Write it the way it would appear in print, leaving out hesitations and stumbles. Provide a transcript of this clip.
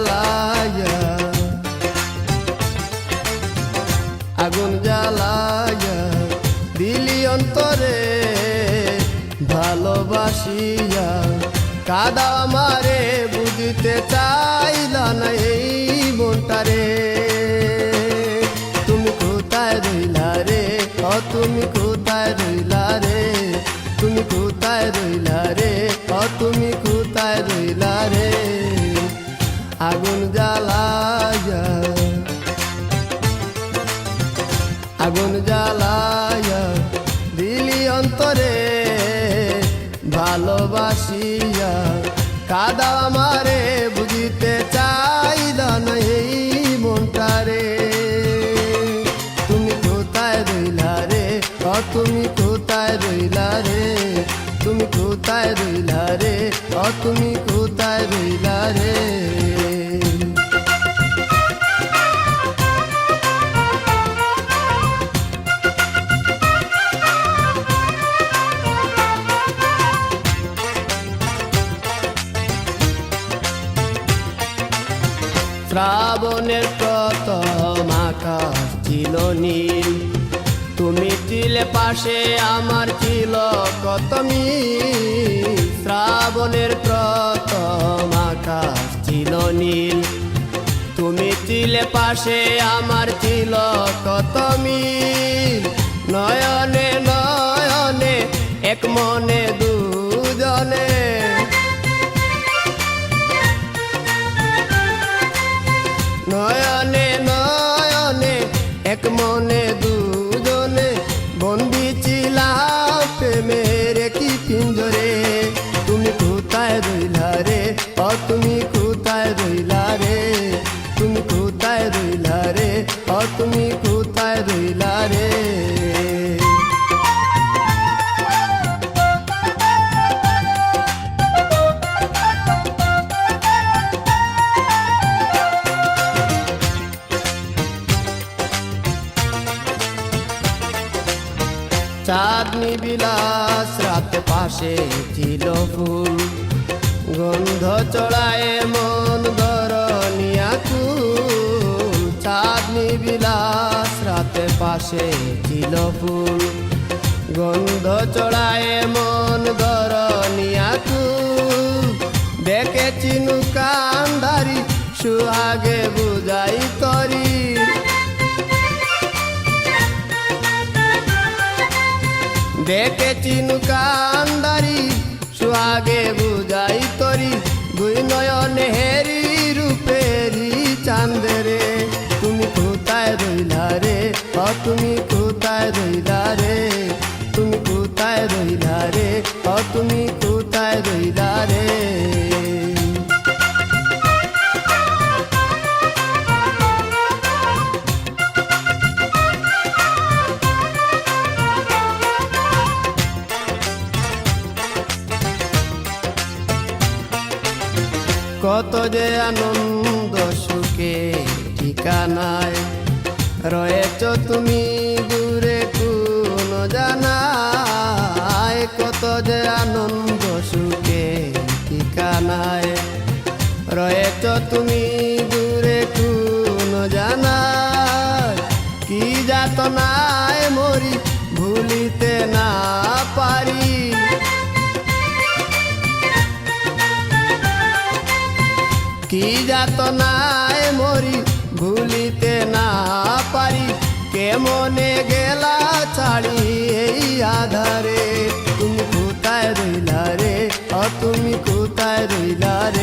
জ্বালাইয়া আগুন জ্বালাইয়া দিলি অন্তরে ভালোবাসিয়া কাদা আমারে বুঝিতে চাইলা না এই মনটারে তুমি কোথায় রইলা রে ও তুমি কোথায় রইলা রে তুমি কোথায় রইলা রে ও তুমি কোথায় রইলা রে আগুন জ্বালাইয়া আগুন জ্বালাইয়া দিলি অন্তরে ভালোবাসিয়া কাদা আমারে বুঝিতে চাইলা না এই মনটারে তুমি কোথায় রইলা রে ও তুমি কোথায় রইলা রে তুমি কোথায় রইলা রে ও তুমি কোথায় রইলা রে শ্রাবণের প্রথম আকাশ ছিল নীল তুমি ছিলে পাশে আমার ছিল কত মিল শ্রাবণের প্রথম আকাশ ছিল নীল তুমি ছিলে পাশে আমার ছিল কত মিল নয়নে নয়নে এক মনে দুজনে নয়নে নয়নে এক মনে দুজনে বন্দি ছিলাম প্রেমের কি পিঞ্জরে তুমি কোথায় রইলা রে ও তুমি কোথায় রইলা রে তুমি কোথায় রইলা রে ও তুমি কোথায় রইলা রে চাঁদনি বিলাস রাতে পাশে ছিল ফুল গন্ধ চড়ায় মন ধরনিয়া কুল চাঁদনি বিলাস রাতে পাশে ছিল ফুল গন্ধ চড়ায় মন ধরনিয়া কুল দেখেছি নৌকান্ধারি সুহাগে বুঝাই তরি দেখেছি নৌকান্ধারি সুহাগে বুঝাই তরি দুই নয়নে হেরি রূপেরি চাঁদরে তুমি কোথায় রইলা রে ও তুমি কোথায় রইলা রে তুমি কোথায় রইলা রে ও তুমি কোথায় রইলা রে কত যে আনন্দ সুখে ঠিকানায় রয়েছ তুমি দূরে কোন জানায় কত যে আনন্দ সুখে ঠিকানায় রয়েছ তুমি দূরে কোন জানায় কি যাতনায় মরি ভুলিতে না পারি কি যাতনায় মরি ভুলিতে না পারি কেমনে গেলা ছাড়ি এই আধারে তুমি কোথায় রইলা রে ও তুমি কোথায় রইলা রে